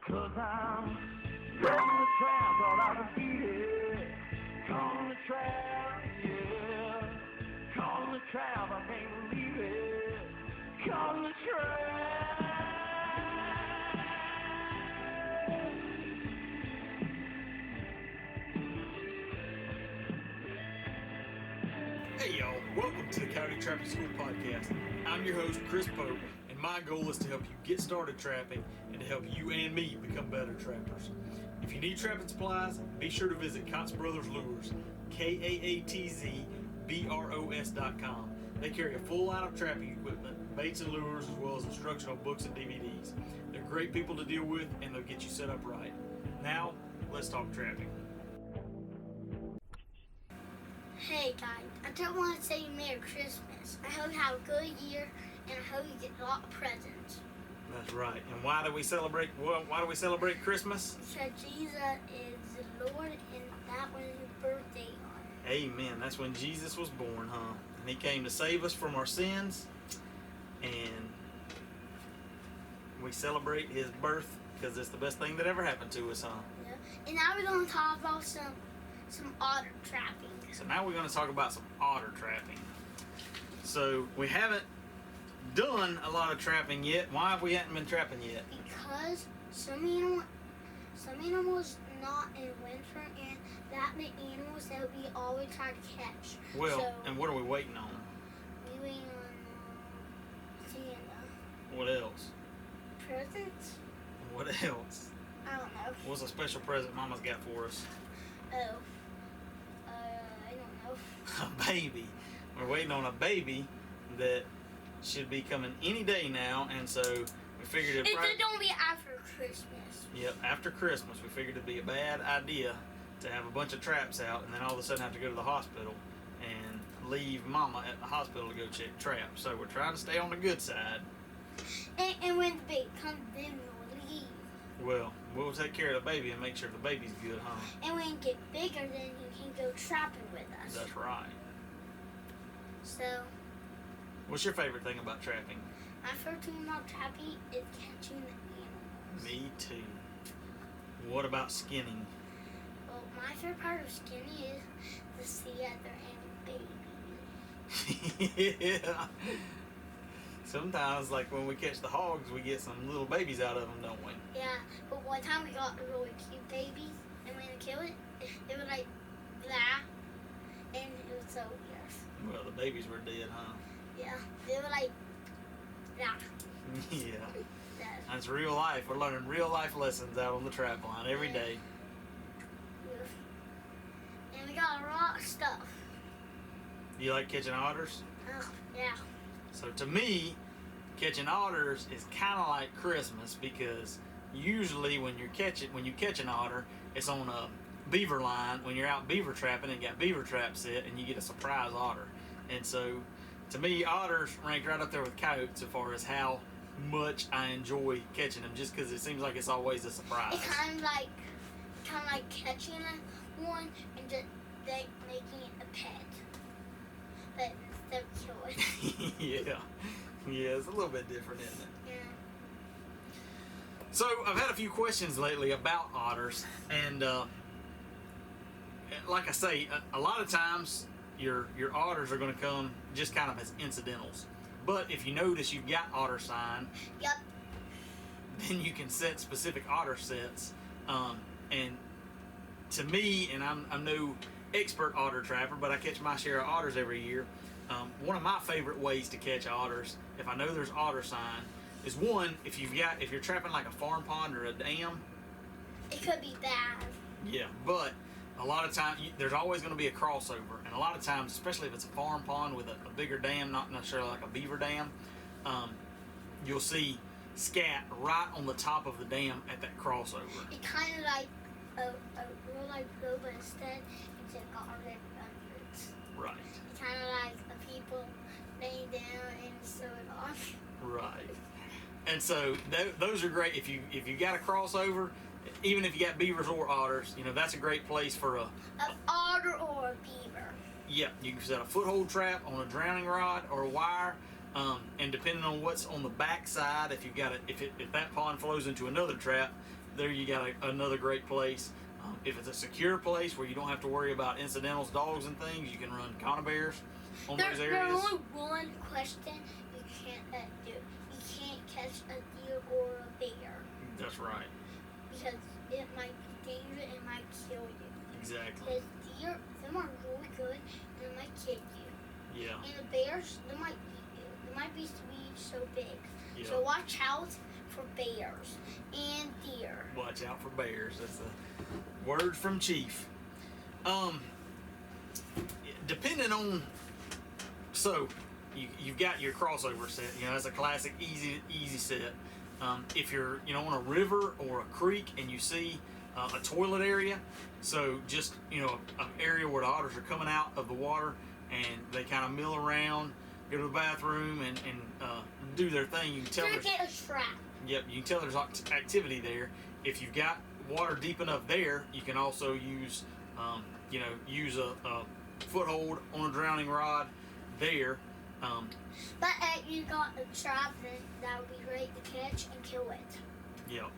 'Cause I'm calling the trap, all I can beat it. Calling the trap, yeah. Calling the trap, I can't believe it. Calling the trap. Hey y'all, welcome to the Coyote Trapping School Podcast. I'm your host, Chris Pope, and my goal is to help you get started trapping and to help you and me become better trappers. If you need trapping supplies, be sure to visit Kotz Brothers Lures, KAATZBROS.com. They carry a full line of trapping equipment, baits and lures, as well as instructional books and DVDs. They're great people to deal with, and they'll get you set up right. Now, let's talk trapping. Hey guys, I just want to say Merry Christmas. I hope you have a good year, and I hope you get a lot of presents. That's right. And why do we celebrate? Well, why do we celebrate Christmas? Because Jesus is the Lord, and that was his birthday on. Amen. That's when Jesus was born, huh? And he came to save us from our sins, and we celebrate his birth because it's the best thing that ever happened to us, huh? Yeah. And now we're going to talk about some otter trapping. So now we're going to talk about some otter trapping. So we haven't done a lot of trapping yet. Why have we haven't been trapping yet? Because some animals not in winter, and that the animals that we always try to catch. Well, so, and what are we waiting on? we waiting on Santa. What else? Presents? What else? I don't know. What's a special present Mama's got for us? Oh. I don't know. A baby. We're waiting on a baby that should be coming any day now, and so we figured It's gonna be after Christmas. Yep, after Christmas, we figured it'd be a bad idea to have a bunch of traps out and then all of a sudden have to go to the hospital and leave Mama at the hospital to go check traps. So we're trying to stay on the good side. And when the baby comes, then we'll leave. Well, we'll take care of the baby and make sure the baby's good, huh? And when it gets bigger, then you can go trapping with us. That's right. So, What's your favorite thing about trapping? my favorite thing about trapping is catching the animals. Me too. What about skinning? Well, my favorite part of skinning is to see other babies. Yeah. Sometimes, like when we catch the hogs, we get some little babies out of them, don't we? Yeah, but one time we got a really cute baby, and when we killed it, it was like that, and it was so weird. Well, the babies were dead, huh? Yeah, they were like that. Yeah. That. That's real life. We're learning real life lessons out on the trap line every day. And we got a lot of stuff. You like catching otters? Yeah. So to me, catching otters is kind of like Christmas because usually when you catch an otter, it's on a beaver line when you're out beaver trapping and got beaver traps set and you get a surprise otter. And so to me, otters rank right up there with coyotes as far as how much I enjoy catching them, just because it seems like it's always a surprise. It's kind of like catching one and just making it a pet, but instead of killing. Yeah, it's a little bit different, isn't it? Yeah. So I've had a few questions lately about otters, and like I say, a lot of times your otters are going to come just kind of as incidentals. But if you notice you've got otter sign, Yep. then you can set specific otter sets. And to me, and I'm no expert otter trapper, but I catch my share of otters every year. One of my favorite ways to catch otters, if I know there's otter sign, is one, if you're trapping like a farm pond or a dam. It could be bad. Yeah, but a lot of times there's always going to be a crossover, and a lot of times, especially if it's a farm pond with a bigger dam, not necessarily like a beaver dam, you'll see scat right on the top of the dam at that crossover. It's kind of like a real life globe, but instead it's a garden under it. Right. It's kind of like the people laying down and sew it off. Right. And so those are great if you got a crossover. Even if you got beavers or otters, that's a great place for An otter or a beaver. Yeah, you can set a foothold trap on a drowning rod or a wire, and depending on what's on the back side, if that pond flows into another trap, there you got another great place. If it's a secure place where you don't have to worry about incidentals, dogs, and things, you can run conibears on those areas. There's only one question you can't do. You can't catch a deer or a bear. That's right. Because it might be dangerous, it might kill you. Exactly. Because deer, them are really good, and they might kill you. Yeah. And the bears, they might eat you. They might be so big. Yeah. So watch out for bears and deer. Watch out for bears. That's the word from Chief. Depending on, so you've got your crossover set. You know, that's a classic easy set. If you're on a river or a creek and you see a toilet area, so just an area where the otters are coming out of the water and they kind of mill around, go to the bathroom and do their thing. You can tell They're get a trap. Yep, you can tell there's activity there. If you've got water deep enough there, you can also use a foothold on a drowning rod there. But you got a trap, then that would be great to catch and kill it. Yep.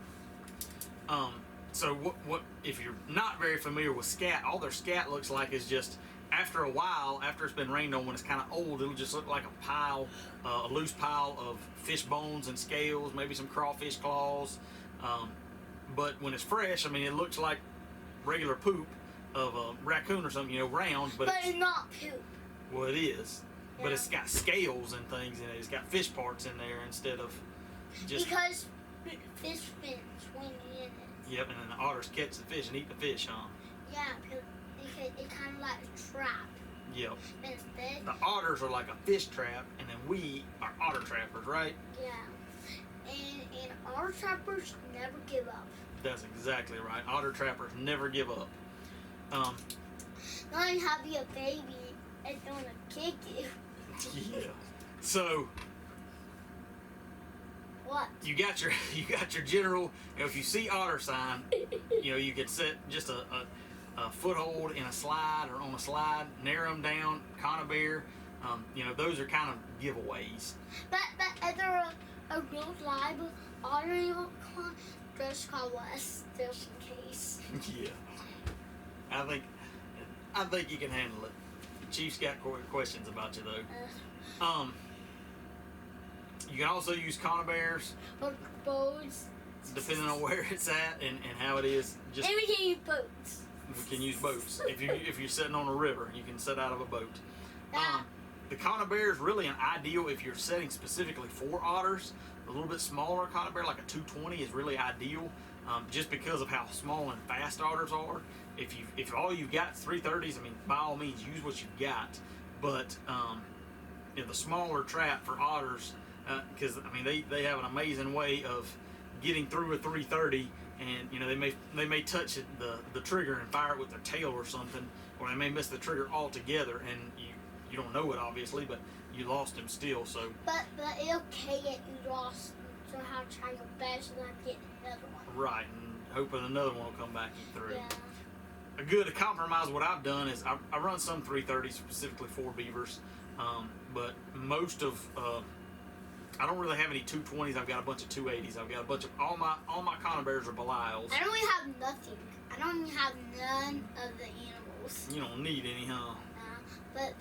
So what if you're not very familiar with scat? All their scat looks like is just after a while, after it's been rained on, when it's kind of old, it'll just look like a pile, a loose pile of fish bones and scales, maybe some crawfish claws. But when it's fresh, I mean, it looks like regular poop of a raccoon or something, round. But it's not poop. Well, it is. Yeah. But it's got scales and things in it. It's got fish parts in there instead of just... Because fish fins swim in it. Yep, and then the otters catch the fish and eat the fish, huh? Yeah, because it's kind of like a trap. Yep. But instead... The otters are like a fish trap, and then we are otter trappers, right? Yeah. And otter trappers never give up. That's exactly right. Otter trappers never give up. Not even have you a baby and don't want to kick you. Yeah. So What? you got your general. If you see otter sign, you could set just a foothold in a slide or on a slide, narrow them down, conibear. Those are kind of giveaways. But is there a real reliable otter call? Just call us, just in case. Yeah. I think you can handle it. Chief's got questions about you though. You can also use conibears. Or boats. Depending on where it's at and how it is. And we can use boats. We can use boats. If you're sitting on a river, you can set out of a boat. Yeah. The conibear is really an ideal if you're setting specifically for otters. A little bit smaller conibear, like a 220, is really ideal, just because of how small and fast otters are. If all you've got is 330s, I mean, by all means, use what you've got. But the smaller trap for otters, because they have an amazing way of getting through a 330, and they may touch the trigger and fire it with their tail or something, or they may miss the trigger altogether, and you don't know it obviously, but you lost him still. So. But it's okay that you lost. So how to try your best and not get another one. Right, and hoping another one will come back you through. Yeah. A good compromise. What I've done is I run some 330s specifically for beavers, but most of I don't really have any 220s. I've got a bunch of 280s. I've got a bunch of all my conibears are Belials. I don't even have nothing. I don't even have none of the animals. You don't need any, huh? But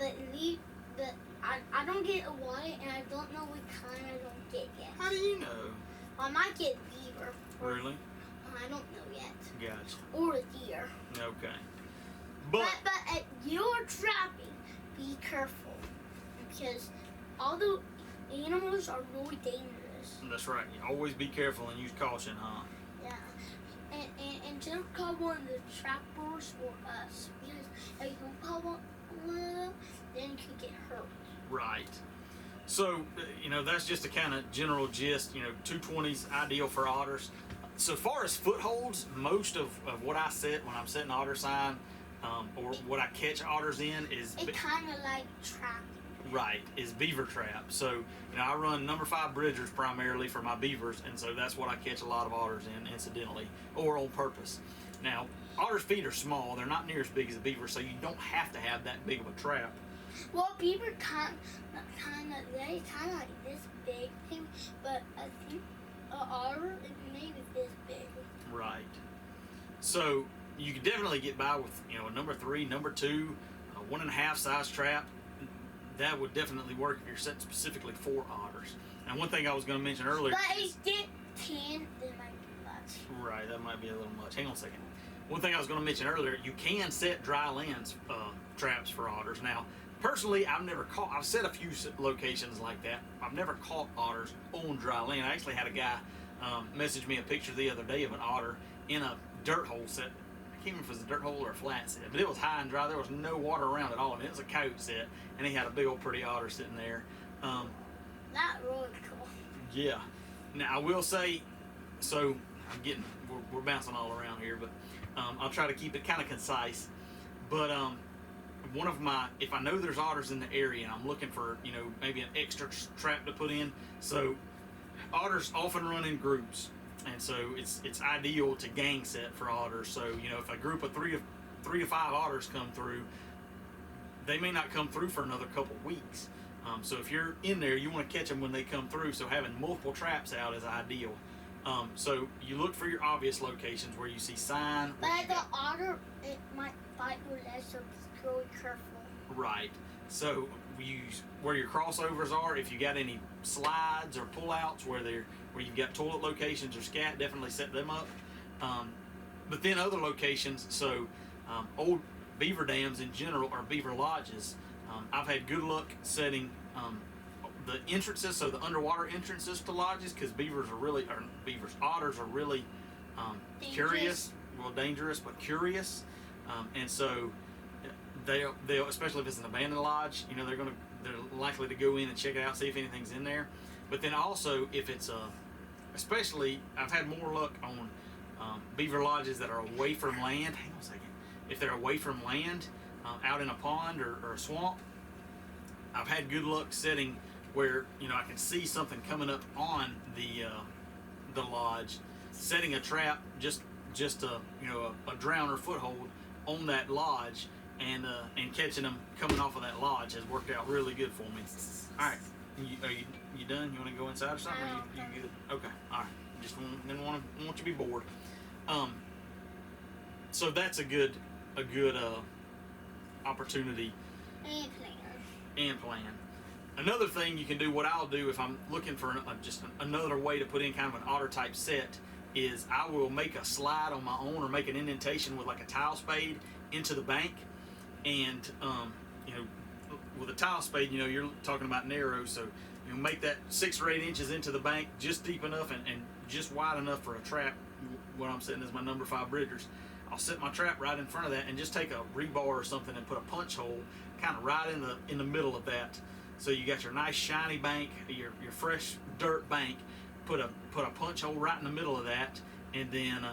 I don't get a white, and I don't know what kind I don't get yet. How do you know? I might get beaver. Really? I don't know yet. Gotcha. Or a deer. Okay. But if you're trapping, be careful, because all the animals are really dangerous. that's right. You always be careful and use caution, huh? Yeah. And don't call one of the trappers or us, because if you don't call one of them, then you could get hurt. Right. So, that's just a kind of general gist. 220s ideal for otters. So far as footholds, most of what I set when I'm setting otter sign, or what I catch otters in is... It's kind of like trapping. Right, is beaver trap. So, I run number 5 bridgers primarily for my beavers, and so that's what I catch a lot of otters in, incidentally, or on purpose. Now, otters' feet are small. They're not near as big as a beaver, so you don't have to have that big of a trap. Well, beaver they kind of like this big thing, but I think an otter is maybe this big. Right. So you can definitely get by with a number 3, number 2, 1.5 size trap. That would definitely work if you're set specifically for otters. And one thing I was going to mention earlier. But if you get 10, that might be much. Right, that might be a little much. Hang on a second. One thing I was going to mention earlier, you can set dry lands traps for otters. Now, personally, I've set a few locations like that. I've never caught otters on dry land. I actually had a guy message me a picture the other day of an otter in a dirt hole set. I can't remember if it was a dirt hole or a flat set, but it was high and dry. There was no water around at all. I mean, it was a coyote set, and he had a big old pretty otter sitting there. Not really cool. Yeah. Now, I will say, so we're bouncing all around here, but I'll try to keep it kind of concise. But if I know there's otters in the area and I'm looking for, maybe an extra trap to put in, so otters often run in groups. And so it's ideal to gang set for otters. So, if a group of three to five otters come through, they may not come through for another couple weeks. So if you're in there, you want to catch them when they come through. So having multiple traps out is ideal. So you look for your obvious locations where you see sign. But the otter, it might bite your leg, so be really careful. Right. So where your crossovers are. If you got any slides or pullouts where you've got toilet locations or scat, definitely set them up. But then other locations. So old beaver dams in general or beaver lodges. I've had good luck setting the entrances, so the underwater entrances to lodges, because otters are really curious. Well, dangerous, but curious. And so they'll, especially if it's an abandoned lodge, they're likely to go in and check it out, see if anything's in there. But then also, if it's especially, I've had more luck on beaver lodges that are away from land. Hang on a second. If they're away from land, out in a pond or a swamp, I've had good luck setting where I can see something coming up on the lodge, setting a trap just a drown or foothold on that lodge, and catching them coming off of that lodge has worked out really good for me. All right, are you done? You want to go inside or something? Or you good? Okay. All right. Just didn't want you to be bored. So that's a good opportunity and plan. Another thing you can do, what I'll do if I'm looking for just another way to put in kind of an otter type set, is I will make a slide on my own or make an indentation with like a tile spade into the bank. And with a tile spade, you're talking about narrow, so make that 6 or 8 inches into the bank just deep enough and just wide enough for a trap. What I'm setting is my number 5 bridgers. I'll set my trap right in front of that and just take a rebar or something and put a punch hole kind of right in the middle of that. So you got your nice shiny bank, your fresh dirt bank. Put a punch hole right in the middle of that, and then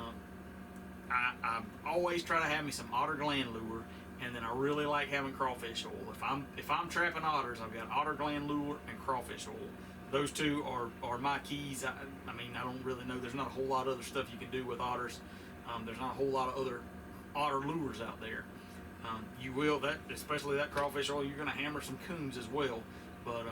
I always try to have me some otter gland lure, and then I really like having crawfish oil. If I'm trapping otters, I've got otter gland lure and crawfish oil. Those two are my keys. I mean, I don't really know. There's not a whole lot of other stuff you can do with otters. There's not a whole lot of other otter lures out there. You will, especially that crawfish oil, you're going to hammer some coons as well. But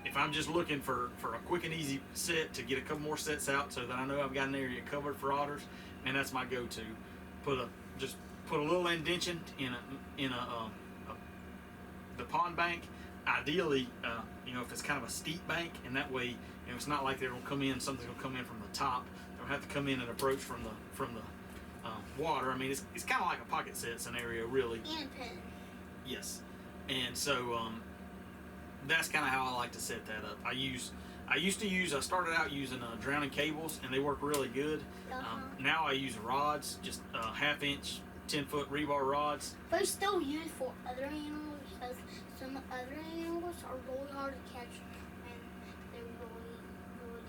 if I'm just looking for a quick and easy set to get a couple more sets out so that I know I've got an area covered for otters, and that's my go-to. Put a little indention in the pond bank. Ideally, if it's kind of a steep bank, and that way, it's not like something's gonna come in from the top. They'll have to come in and approach from the water. I mean, it's kind of like a pocket set scenario, really. And a pen. Yes, and so that's kind of how I like to set that up. I started out using drowning cables, and they work really good. Now I use rods, just 1/2 inch, 10-foot rebar rods. But it's still used for other animals, because some other animals are really hard to catch, and they're really, really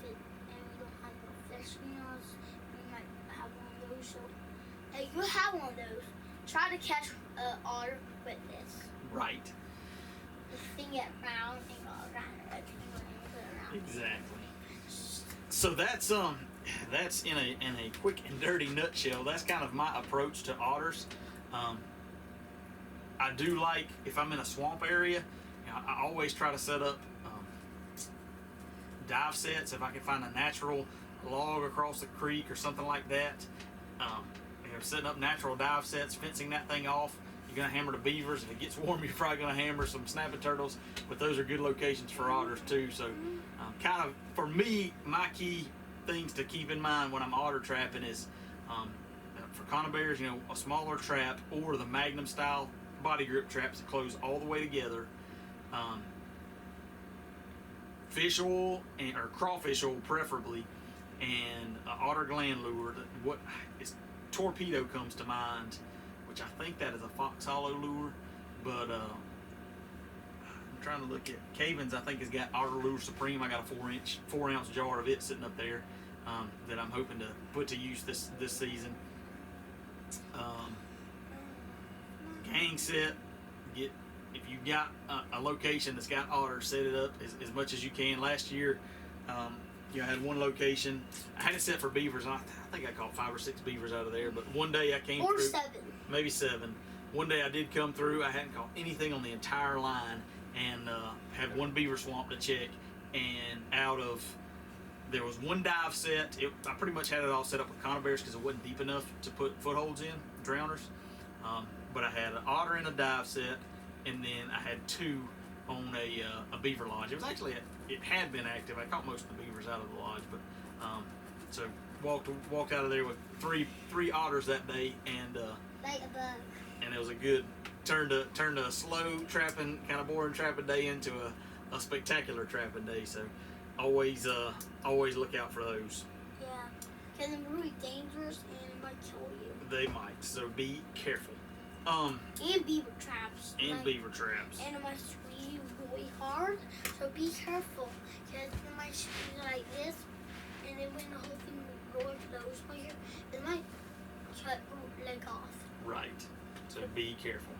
fit, and you don't have no fish meals. You might have one of those. So, hey, you have one of those. Try to catch an otter with this. Right. Thing it round and go around it around. Exactly. So that's in a quick and dirty nutshell. That's kind of my approach to otters. I do like, if I'm in a swamp area, I always try to set up dive sets if I can find a natural log across the creek or something like that. Setting up natural dive sets, fencing that thing off. You're going to hammer the beavers. If it gets warm, you're probably going to hammer some snapping turtles. But those are good locations for otters too. So, kind of for me, my key things to keep in mind when I'm otter trapping is for conibears, a smaller trap or the Magnum style body grip traps that close all the way together. Fish oil or crawfish oil preferably, and otter gland lure. What is torpedo comes to mind, which I think that is a fox hollow lure, but I'm trying to look at Caven's. I think has got Otter Lure Supreme. I got a 4 ounce jar of it sitting up there that I'm hoping to put to use this season. Gang set. If you've got a location that's got otters, set it up as much as you can. Last year, I had one location. I had it set for beavers. And I think I caught 5 or 6 beavers out of there. But one day I came through. 7. Maybe 7. One day I did come through. I hadn't caught anything on the entire line, and had one beaver swamp to check. And there was one dive set. I pretty much had it all set up with conibears because it wasn't deep enough to put footholds in, drowners. But I had an otter in a dive set, and then I had 2 on a beaver lodge. It was actually it had been active. I caught most of the beavers out of the lodge, but so walked out of there with three otters that day, and Like a bug. and it was a good turned a slow trapping, kind of boring trapping day into a spectacular trapping day. So always look out for those. Yeah, because they're really dangerous and it might kill you. They might, so be careful. And beaver traps. Beaver traps. And it might squeeze really hard, so be careful. Because it might squeeze like this, and then when the whole thing goes close by here, it might cut your leg off. Right. So be careful.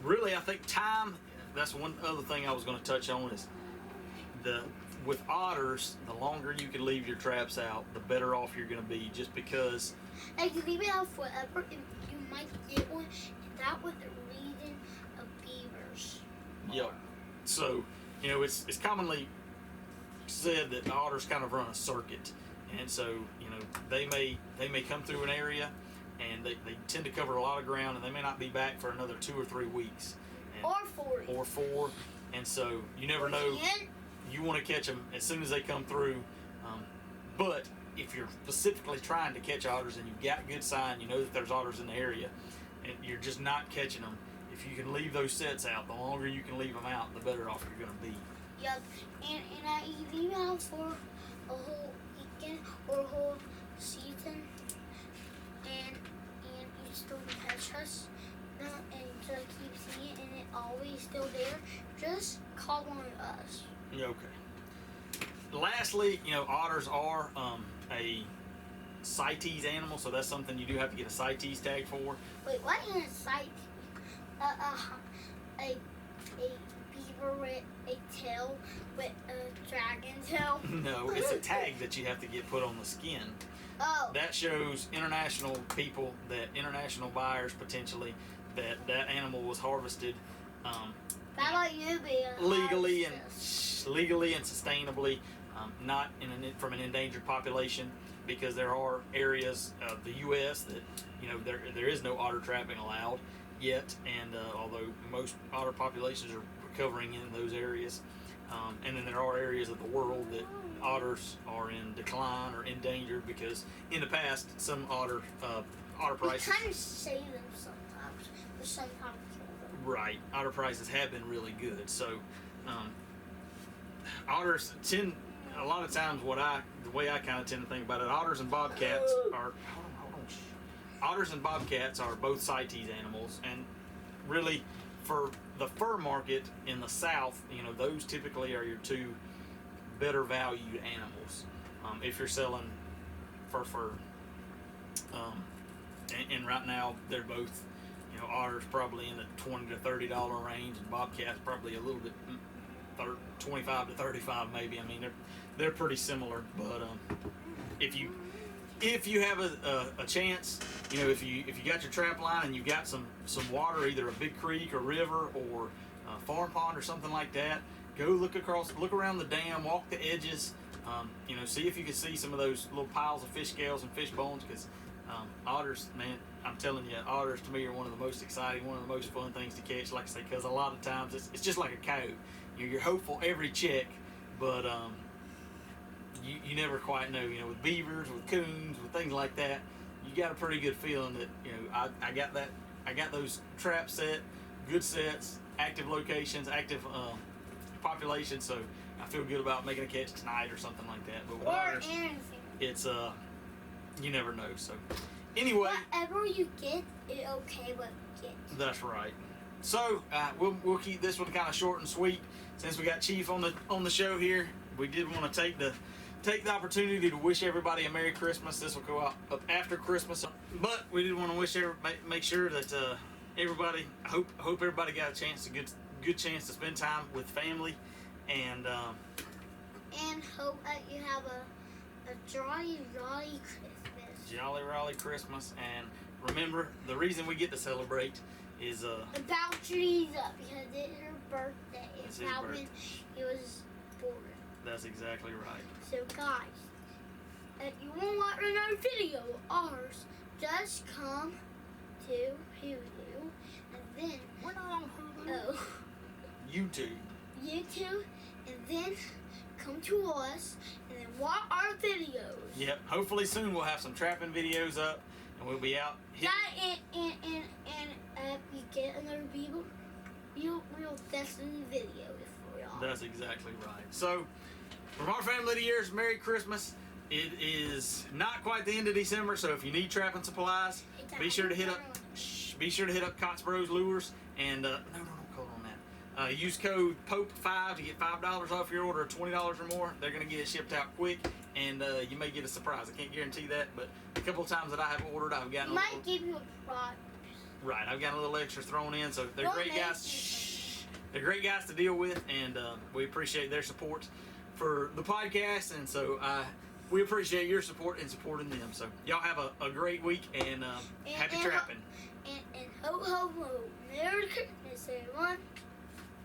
Really, I think time. That's one other thing I was going to touch on is with otters, the longer you can leave your traps out, the better off you're going to be. Just because. Like you leave it out forever, and you might get one. That was the reason of beavers. Yep. So, it's commonly said that the otters kind of run a circuit, and so they may come through an area, and they tend to cover a lot of ground, and they may not be back for another 2 or 3 weeks. Or 4, and so you never know. You want to catch them as soon as they come through, but if you're specifically trying to catch otters and you've got good sign, you know that there's otters in the area, and you're just not catching them, if you can leave those sets out, the longer you can leave them out, the better off you're going to be. Yep, and I leave it out for a whole weekend or a whole season, and you still catch us, and just keep seeing it, and it's always still there. Just call one of us. Yeah, okay. Lastly, otters are a CITES animal, so that's something you do have to get a CITES tag for. Wait, what is a CITES? A beaver with a tail with a dragon tail? No, it's a tag that you have to get put on the skin. Oh. That shows international buyers potentially that animal was harvested How about you being legally and sustainably, not from an endangered population, because there are areas of the U.S. that there is no otter trapping allowed yet, and although most otter populations are recovering in those areas, and then there are areas of the world that otters are in decline or endangered because in the past some otter prices. We kind of save them sometimes, but sometimes kill them. Right, otter prices have been really good. So otters tend a lot of times the way I kind of tend to think about it. Otters and bobcats are Otters and bobcats are both CITES animals, and really for the fur market in the South, those typically are your 2 better valued animals. If you're selling fur, and right now they're both, otters probably in the $20 to $30 range, and bobcats probably a little bit 25 to 35 maybe. I mean they're pretty similar, but if you have a chance, if you got your trap line and you got some water, either a big creek or river or a farm pond or something like that, go look around the dam, walk the edges, See if you can see some of those little piles of fish scales and fish bones, because otters, man, I'm telling you, otters to me are one of the most exciting, one of the most fun things to catch. Like I say, because a lot of times it's just like a coyote. You're hopeful every check, but you never quite know. With beavers, with coons, with things like that, you got a pretty good feeling that I got those traps set, good sets, active locations, active populations. So I feel good about making a catch tonight or something like that. But with otters, it's you never know. So anyway, whatever you get, it's okay, but get. That's right. So we'll keep this one kind of short and sweet. Since we got Chief on the show here, we did want to take the opportunity to wish everybody a Merry Christmas. This will go out up after Christmas, but we did want to make sure that everybody. I hope everybody got a good chance to spend time with family, and hope that you have a jolly Christmas. Jolly Raleigh Christmas, and remember the reason we get to celebrate is about trees up, because it's her birthday. It's his birthday. when he was born. That's exactly right. So guys, if you want to watch another video of ours, just come to Hulu, and then We're not on Hulu. YouTube, and then come to us, and then watch our videos. Yep. Hopefully soon we'll have some trapping videos up, and we'll be out. And if we get another video, we'll definitely video it for y'all. That's exactly right. So, from our family to yours, Merry Christmas. It is not quite the end of December, so if you need trapping supplies, be sure to hit up Cots Bros Lures, and no code on that. Use code POPE5 to get $5 off your order of $20 or more. They're going to get it shipped out quick, and you may get a surprise. I can't guarantee that, but a couple of times that I have ordered, I've gotten might give you a prize. Right, I've got a little extra thrown in, so they're great guys. They're great guys to deal with, and we appreciate their support for the podcast, and so we appreciate your support and supporting them. So y'all have a great week, and happy trapping. And ho ho ho, Merry Christmas, everyone.